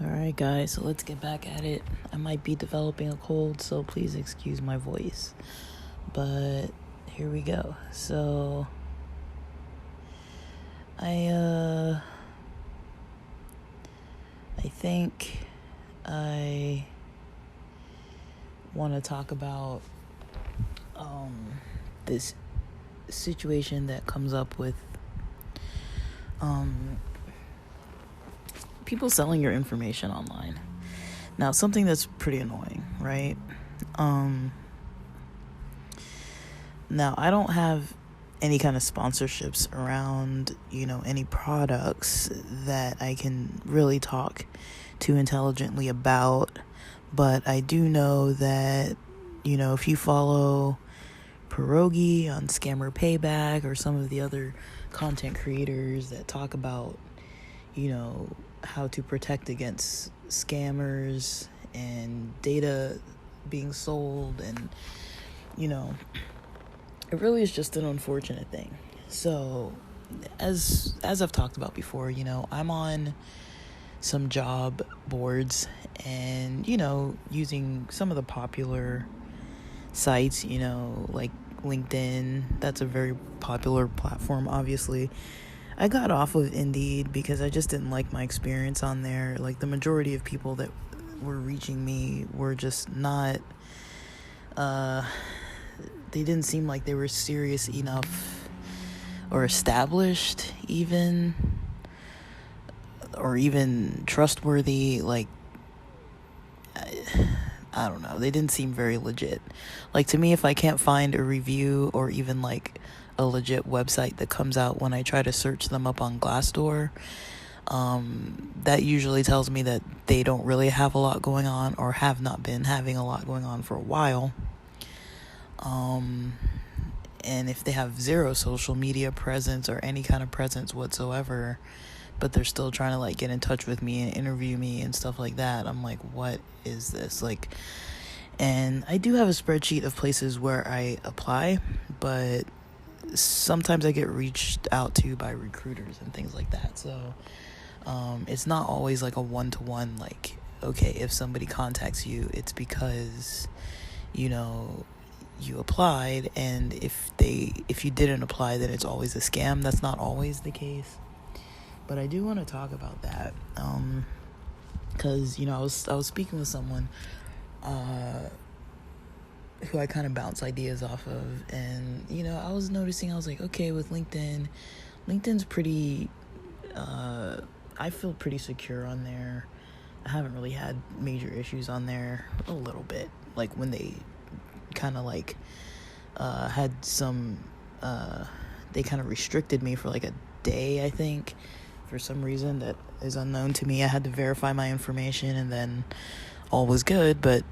Alright guys, so let's get back at it. I might be developing a cold, so please excuse my voice. But here we go. So I think I want to talk about this situation that comes up with people selling your information online. Now, something that's pretty annoying, right? Now, I don't have any kind of sponsorships around, any products that I can really talk too intelligently about. But I do know that, if you follow Pierogi on Scammer Payback or some of the other content creators that talk about, how to protect against scammers and data being sold, and it really is just an unfortunate thing. So as I've talked about before, I'm on some job boards and using some of the popular sites, like LinkedIn. That's a very popular platform, obviously. I got off of Indeed because I just didn't like my experience on there. Like, the majority of people that were reaching me were just not, they didn't seem like they were serious enough or established even, or even trustworthy. Like, I don't know. They didn't seem very legit. Like, to me, if I can't find a review or even like a legit website that comes out when I try to search them up on Glassdoor, that usually tells me that they don't really have a lot going on, or have not been having a lot going on for a while. And if they have zero social media presence or any kind of presence whatsoever, but they're still trying to like get in touch with me and interview me and stuff like that, I'm like, what is this? Like, and I do have a spreadsheet of places where I apply, but sometimes I get reached out to by recruiters and things like that. So it's not always like a one-to-one, like, okay, if somebody contacts you, it's because you applied, and if you didn't apply, then it's always a scam. That's not always the case. But I do want to talk about that, because I was speaking with someone who I kind of bounce ideas off of, and I was noticing, I was like, okay, with LinkedIn's pretty, I feel pretty secure on there. I haven't really had major issues on there. A little bit, like when they kind of like had some, they kind of restricted me for like a day, I think, for some reason that is unknown to me. I had to verify my information, and then all was good, but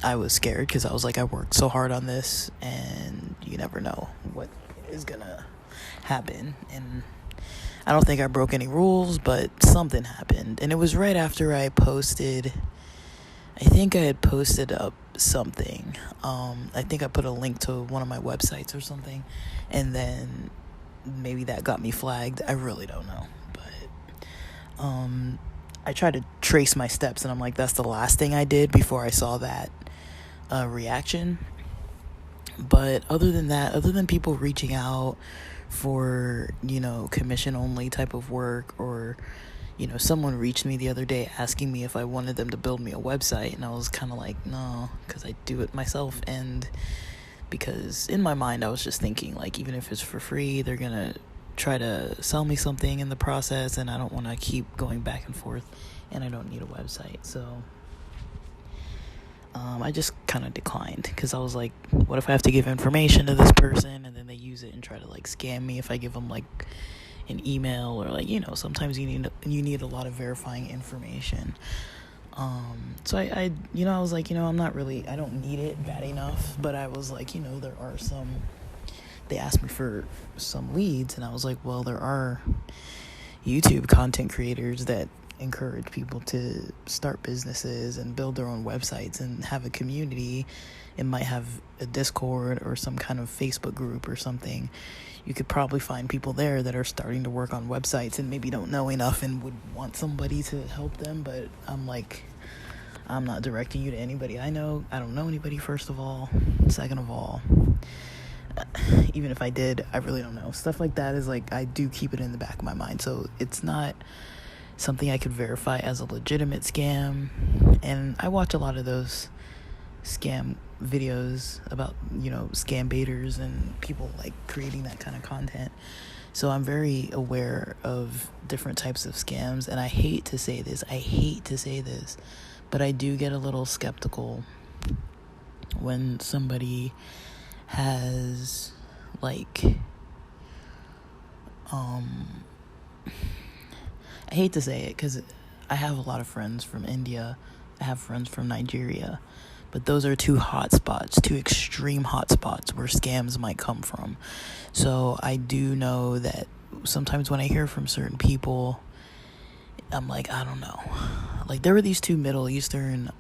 I was scared because I was like, I worked so hard on this, and you never know what is gonna happen. And I don't think I broke any rules, but something happened. And it was right after I posted, I think I had posted up something. I think I put a link to one of my websites or something, and then maybe that got me flagged. I really don't know. But I tried to trace my steps, and I'm like, that's the last thing I did before I saw that reaction. But other than that, other than people reaching out for commission only type of work, or someone reached me the other day asking me if I wanted them to build me a website, and I was kind of like, no, because I do it myself. And because in my mind I was just thinking, like, even if it's for free, they're gonna try to sell me something in the process, and I don't want to keep going back and forth, and I don't need a website. So I just kind of declined, because I was like, what if I have to give information to this person and then they use it and try to like scam me if I give them like an email, or like, sometimes you need a lot of verifying information. So I was like, I don't need it bad enough, but I was like, there are they asked me for some leads, and I was like, well, there are YouTube content creators that encourage people to start businesses and build their own websites and have a community it might have a Discord or some kind of Facebook group or something. You could probably find people there that are starting to work on websites and maybe don't know enough and would want somebody to help them. But I'm like, I'm not directing you to anybody I know. I don't know anybody, first of all. Second of all, even if I did, I really don't know. Stuff like that is like, I do keep it in the back of my mind. So it's not something I could verify as a legitimate scam. And I watch a lot of those scam videos about, scam baiters and people like creating that kind of content. So I'm very aware of different types of scams. And I hate to say this, but I do get a little skeptical when somebody has like I hate to say it because I have a lot of friends from India, I have friends from Nigeria, but those are two extreme hotspots where scams might come from. So I do know that sometimes when I hear from certain people, I'm like, I don't know. Like, there were these two Middle Eastern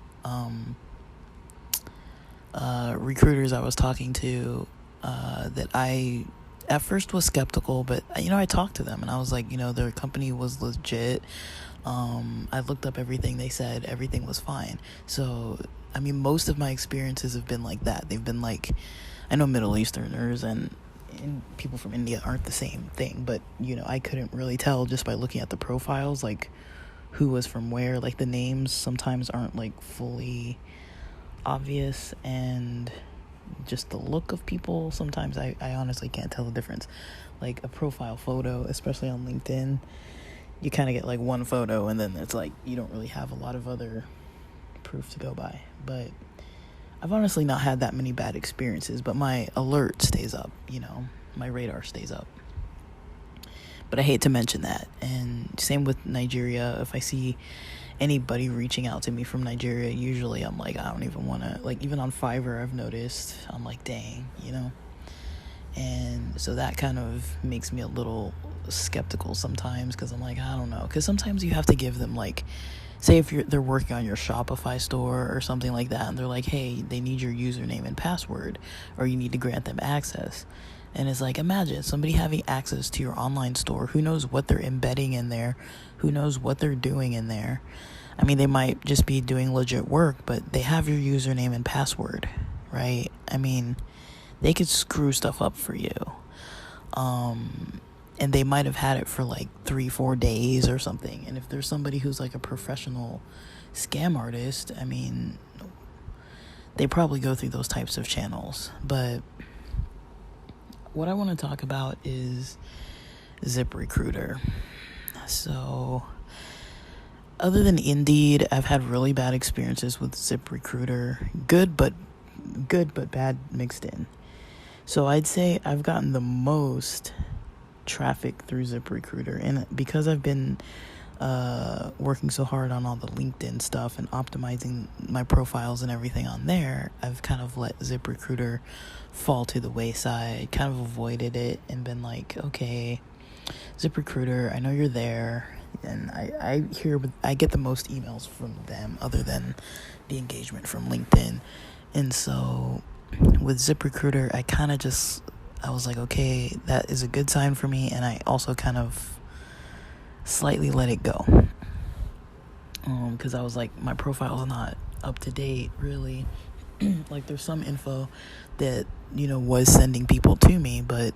recruiters I was talking to that I at first was skeptical, but I talked to them and I was like, their company was legit. I looked up everything they said, everything was fine. So most of my experiences have been like that. They've been like, I know Middle Easterners and people from India aren't the same thing, but I couldn't really tell just by looking at the profiles like who was from where. Like, the names sometimes aren't like fully obvious, and just the look of people, sometimes I honestly can't tell the difference. Like, a profile photo, especially on LinkedIn, you kind of get like one photo and then it's like you don't really have a lot of other proof to go by. But I've honestly not had that many bad experiences, but my alert stays up, my radar stays up. But I hate to mention that. And same with Nigeria. If I see anybody reaching out to me from Nigeria, usually I'm like, I don't even want to, like, even on Fiverr, I've noticed, I'm like, dang, And so that kind of makes me a little skeptical sometimes, because I'm like, I don't know. Because sometimes you have to give them, like, say if they're working on your Shopify store or something like that, and they're like, hey, they need your username and password, or you need to grant them access. And it's like, imagine somebody having access to your online store. Who knows what they're embedding in there? Who knows what they're doing in there? They might just be doing legit work, but they have your username and password, right? They could screw stuff up for you. And they might have had it for like 3-4 days or something. And if there's somebody who's like a professional scam artist, they probably go through those types of channels. But what I want to talk about is ZipRecruiter. So, other than Indeed, I've had really bad experiences with ZipRecruiter. Good but bad mixed in. So I'd say I've gotten the most traffic through ZipRecruiter, and because I've been working so hard on all the LinkedIn stuff and optimizing my profiles and everything on there, I've kind of let ZipRecruiter fall to the wayside, kind of avoided it and been like, okay, ZipRecruiter, I know you're there, and I get the most emails from them other than the engagement from LinkedIn. And so with ZipRecruiter, I was like, okay, that is a good sign for me, and I also kind of slightly let it go, because I was like, my profile's not up to date, really. Like, there's some info that was sending people to me, but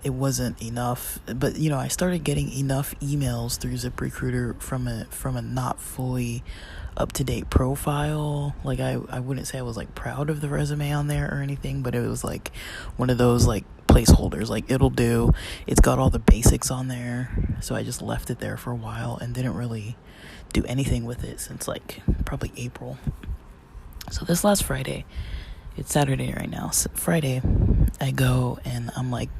it wasn't enough. But I started getting enough emails through ZipRecruiter from a not fully up-to-date profile. Like, I wouldn't say I was like proud of the resume on there or anything, but it was like one of those like placeholders, like it'll do. It's got all the basics on there, so I just left it there for a while and didn't really do anything with it since like probably April. So this last Friday, it's Saturday right now, so Friday, I go and I'm like,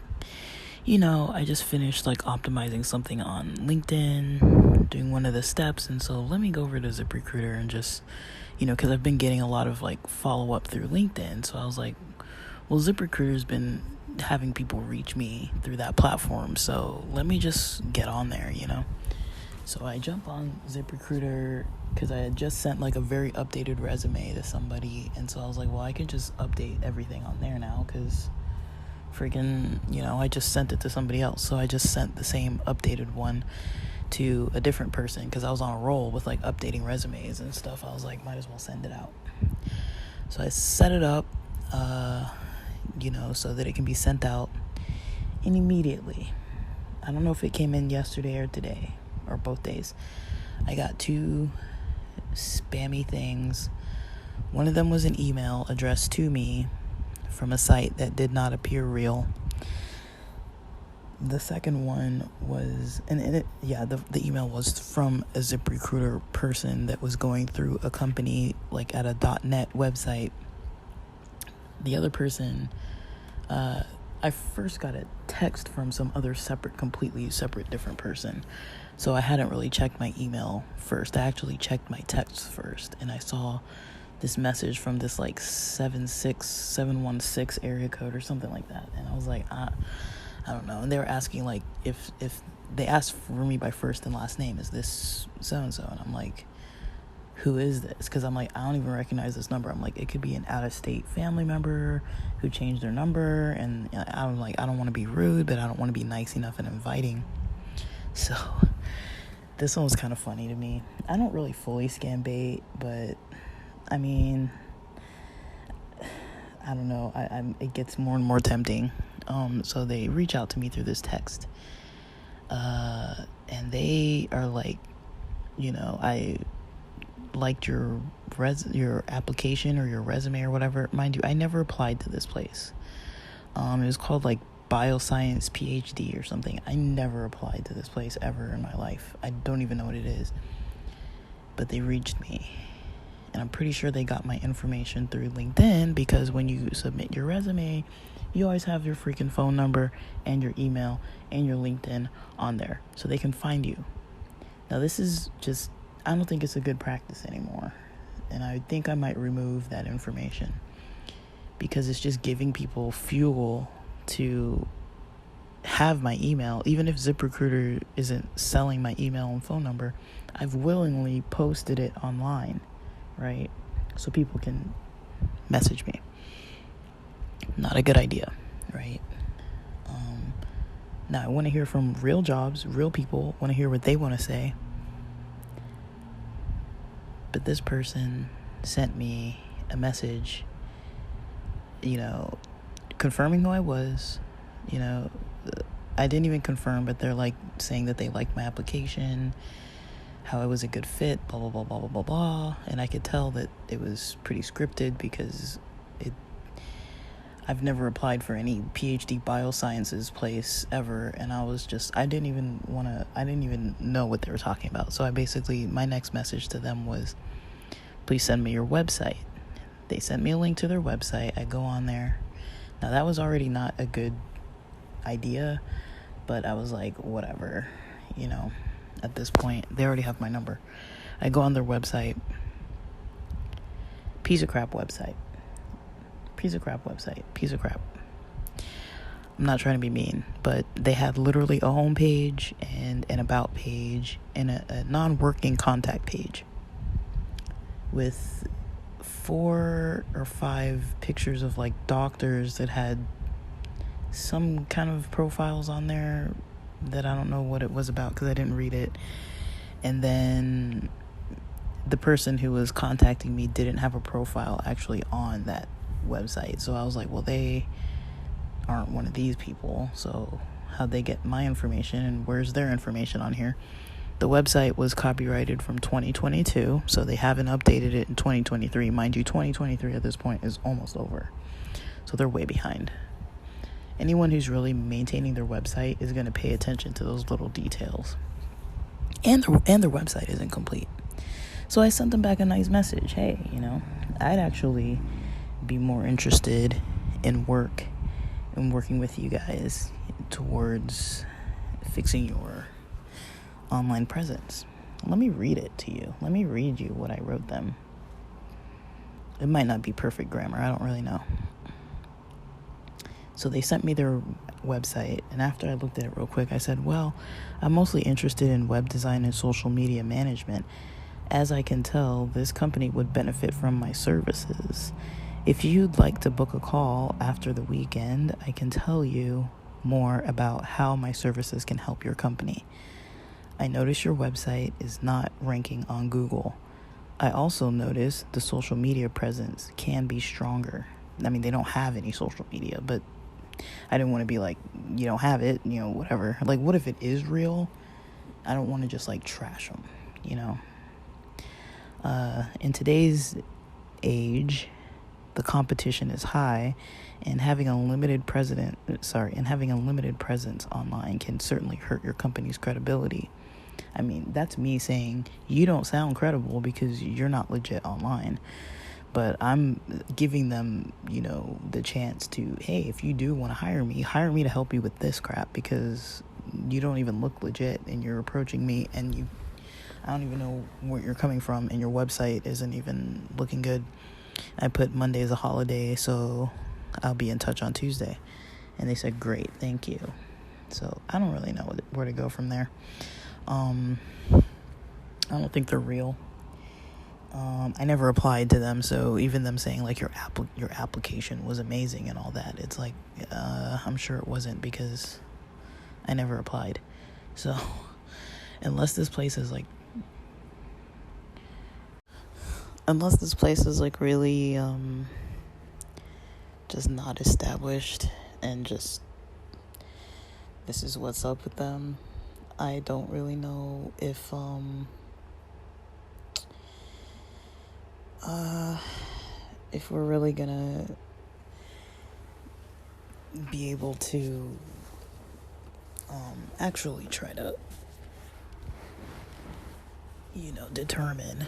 I just finished like optimizing something on LinkedIn, doing one of the steps, and so let me go over to ZipRecruiter and just, because I've been getting a lot of like follow-up through LinkedIn, so I was like, well, ZipRecruiter's been having people reach me through that platform, so let me just get on there, So I jump on ZipRecruiter because I had just sent like a very updated resume to somebody, and so I was like, well, I could just update everything on there now because freaking, I just sent it to somebody else. So I just sent the same updated one to a different person because I was on a roll with like updating resumes and stuff. I was like, might as well send it out. So I set it up, so that it can be sent out. And immediately, I don't know if it came in yesterday or today or both days, I got 2 spammy things. One of them was an email addressed to me from a site that did not appear real. The second one was, the email was from a ZipRecruiter person that was going through a company like at a .net website. The other person, I first got a text from some other completely separate, different person. So I hadn't really checked my email first. I actually checked my texts first, and I saw this message from this like 76716 area code or something like that. And I was like, I don't know. And they were asking like if they asked for me by first and last name, is this so-and-so? And I'm like, who is this? Because I'm like, I don't even recognize this number. I'm like, it could be an out-of-state family member who changed their number. And I'm like, I don't want to be rude, but I don't want to be nice enough and inviting. So this one was kind of funny to me. I don't really fully scam bait, but I mean, I don't know. It gets more and more tempting. So they reach out to me through this text. And they are like, I liked your application or your resume or whatever. Mind you, I never applied to this place. It was called like Bioscience PhD or something. I never applied to this place ever in my life. I don't even know what it is. But they reached me. And I'm pretty sure they got my information through LinkedIn, because when you submit your resume, you always have your freaking phone number and your email and your LinkedIn on there so they can find you. Now, this is just, I don't think it's a good practice anymore. And I think I might remove that information because it's just giving people fuel to have my email. Even if ZipRecruiter isn't selling my email and phone number, I've willingly posted it online, right? So people can message me. Not a good idea, right? Now I want to hear from real jobs, real people, want to hear what they want to say. But this person sent me a message, confirming who I was. I didn't even confirm, but they're like saying that they liked my application, how I was a good fit, blah, blah, blah, blah, blah, blah, blah. And I could tell that it was pretty scripted because I've never applied for any PhD biosciences place ever. And I didn't even know what they were talking about. So my next message to them was, please send me your website. They sent me a link to their website. I go on there. Now that was already not a good idea, but I was like, whatever, at this point, they already have my number. I go on their website. Piece of crap website. I'm not trying to be mean, but they had literally a home page and an about page and a non-working contact page with 4 or 5 pictures of like doctors that had some kind of profiles on there that I don't know what it was about because I didn't read it. And then the person who was contacting me didn't have a profile actually on that website. So I was like, well, they aren't one of these people, so how'd they get my information and where's their information on here? The website was copyrighted from 2022, so they haven't updated it in 2023. Mind you, 2023 at this point is almost over, so they're way behind. Anyone who's really maintaining their website is going to pay attention to those little details. And their website isn't complete. So I sent them back a nice message. Hey, I'd actually be more interested in working with you guys towards fixing your online presence. Let me read it to you. Let me read you what I wrote them. It might not be perfect grammar. I don't really know. So they sent me their website. And after I looked at it real quick, I said, well, I'm mostly interested in web design and social media management. As I can tell, this company would benefit from my services. If you'd like to book a call after the weekend, I can tell you more about how my services can help your company. I notice your website is not ranking on Google. I also notice the social media presence can be stronger. I mean, they don't have any social media, but I didn't want to be like, you don't have it, whatever. Like, what if it is real? I don't want to just, trash them, In today's age, the competition is high, and having a limited presence online can certainly hurt your company's credibility. I mean, that's me saying you don't sound credible because you're not legit online. But I'm giving them, the chance to, hey, if you do want to hire me to help you with this crap, because you don't even look legit and you're approaching me and I don't even know where you're coming from and your website isn't even looking good. I put Monday as a holiday, so I'll be in touch on Tuesday. And they said, great, thank you. So I don't really know where to go from there. I don't think they're real. I never applied to them, so even them saying your application was amazing and all that, it's I'm sure it wasn't because I never applied. So unless this place is really just not established and just this is what's up with them, I don't really know if we're really gonna be able to actually try to determine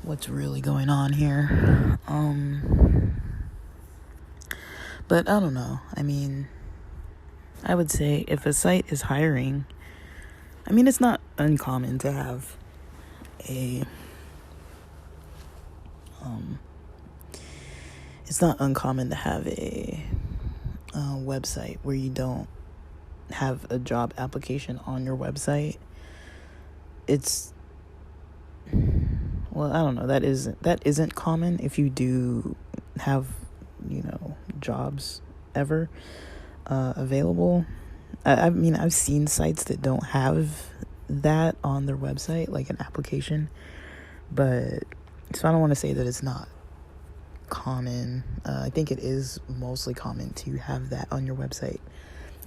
what's really going on here. But I don't know. I mean, I would say if a site is hiring, it's not uncommon to have a website where you don't have a job application on your website. I don't know, that isn't common if you do have jobs ever available. I've seen sites that don't have that on their website, like an application, but so I don't want to say that it's not common. I think it is mostly common to have that on your website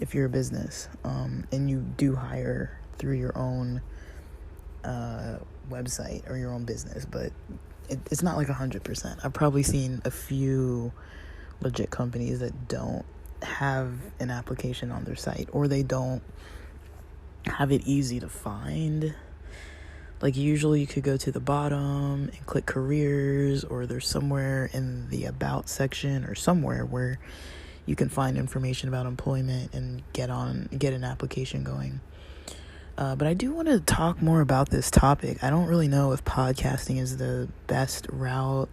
if you're a business, and you do hire through your own website or your own business, but it's not 100%. I've probably seen a few legit companies that don't have an application on their site, or they don't have it easy to find. Usually you could go to the bottom and click careers, or there's somewhere in the about section or somewhere where you can find information about employment and get an application going. But I do want to talk more about this topic. I don't really know if podcasting is the best route.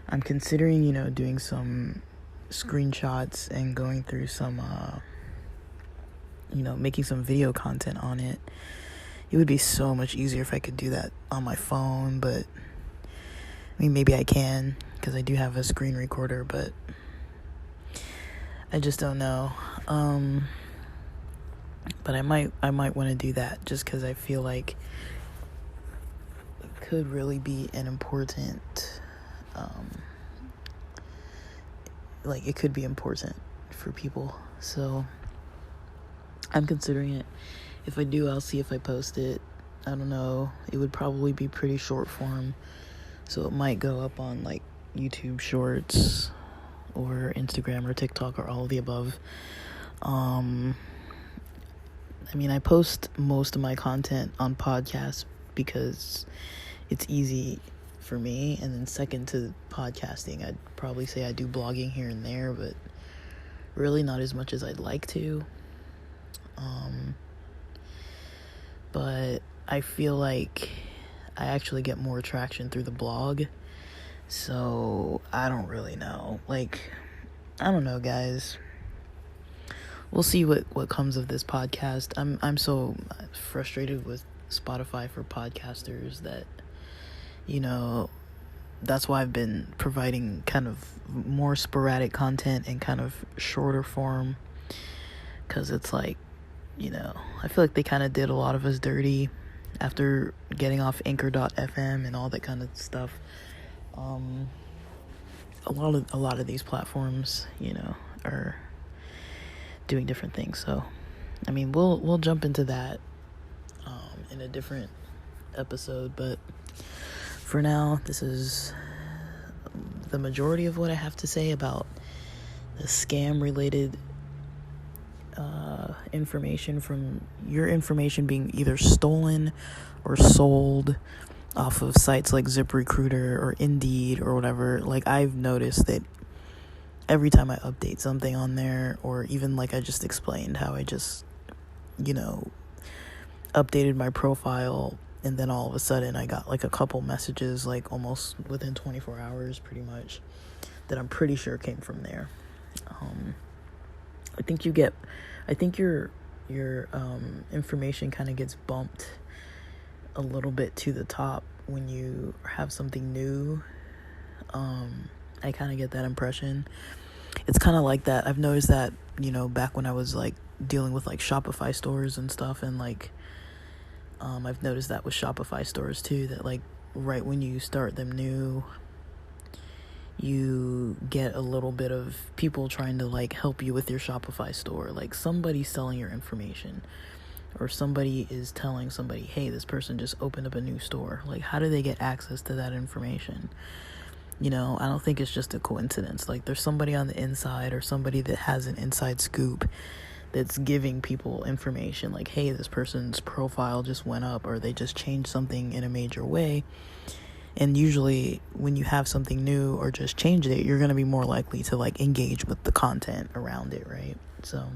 I'm considering, doing some screenshots and going through some, making some video content on it. It would be so much easier if I could do that on my phone, but maybe I can because I do have a screen recorder, but I just don't know. But I might want to do that just because I feel like it could really be an important, it could be important for people. So I'm considering it. If I do, I'll see if I post it. I don't know. It would probably be pretty short form, so it might go up on YouTube Shorts or Instagram or TikTok or all of the above. I post most of my content on podcasts because it's easy for me, and then second to podcasting, I'd probably say I do blogging here and there, but really not as much as I'd like to. But I feel like I actually get more traction through the blog, so I don't really know. I don't know, guys. We'll see what comes of this podcast. I'm so frustrated with Spotify for podcasters that, you know, that's why I've been providing kind of more sporadic content and kind of shorter form, because it's like, I feel like they kind of did a lot of us dirty after getting off anchor.fm and all that kind of stuff. A lot of these platforms, are doing different things. So, I mean, we'll jump into that in a different episode, but for now, this is the majority of what I have to say about the scam related information, from your information being either stolen or sold off of sites like ZipRecruiter or Indeed or whatever. Like, I've noticed that every time I update something on there, or even like I just explained how I just, updated my profile, and then all of a sudden I got like a couple messages like almost within 24 hours pretty much that I'm pretty sure came from there. I think your information kind of gets bumped a little bit to the top when you have something new. I kind of get that impression. It's kind of like that. I've noticed that, back when I was like dealing with like Shopify stores and stuff, and like I've noticed that with Shopify stores too, that like right when you start them new, you get a little bit of people trying to like help you with your Shopify store. Like, somebody's selling your information, or somebody is telling somebody, hey, this person just opened up a new store. Like, how do they get access to that information? I don't think it's just a coincidence. Like, there's somebody on the inside, or somebody that has an inside scoop that's giving people information like, hey, this person's profile just went up, or they just changed something in a major way. And usually when you have something new or just changed it, you're going to be more likely to like engage with the content around it, right? So,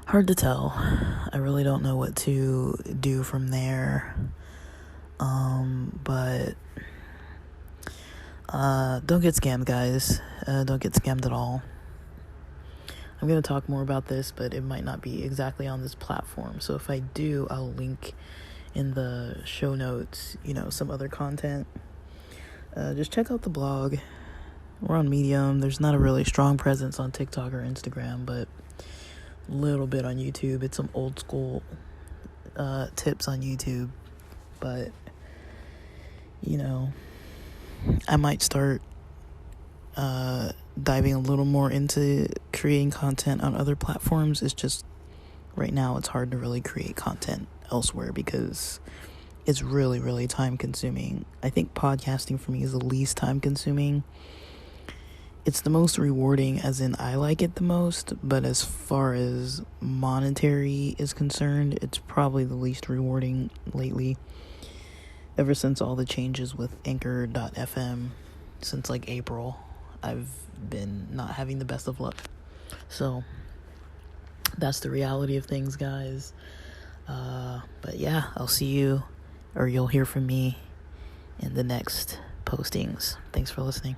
hard to tell. I really don't know what to do from there. But don't get scammed, guys. Don't get scammed at all. I'm going to talk more about this, but it might not be exactly on this platform. So if I do, I'll link in the show notes, some other content. Just check out the blog. We're on Medium. There's not a really strong presence on TikTok or Instagram, but a little bit on YouTube. It's some old school tips on YouTube. But, I might start diving a little more into creating content on other platforms. It's just right now it's hard to really create content elsewhere because it's really, really time consuming. I think podcasting for me is the least time consuming. It's the most rewarding, as in I like it the most, but as far as monetary is concerned, it's probably the least rewarding lately. Ever since all the changes with anchor.fm since like April, I've been not having the best of luck. So that's the reality of things, guys. But yeah, I'll see you, or you'll hear from me in the next postings. Thanks for listening.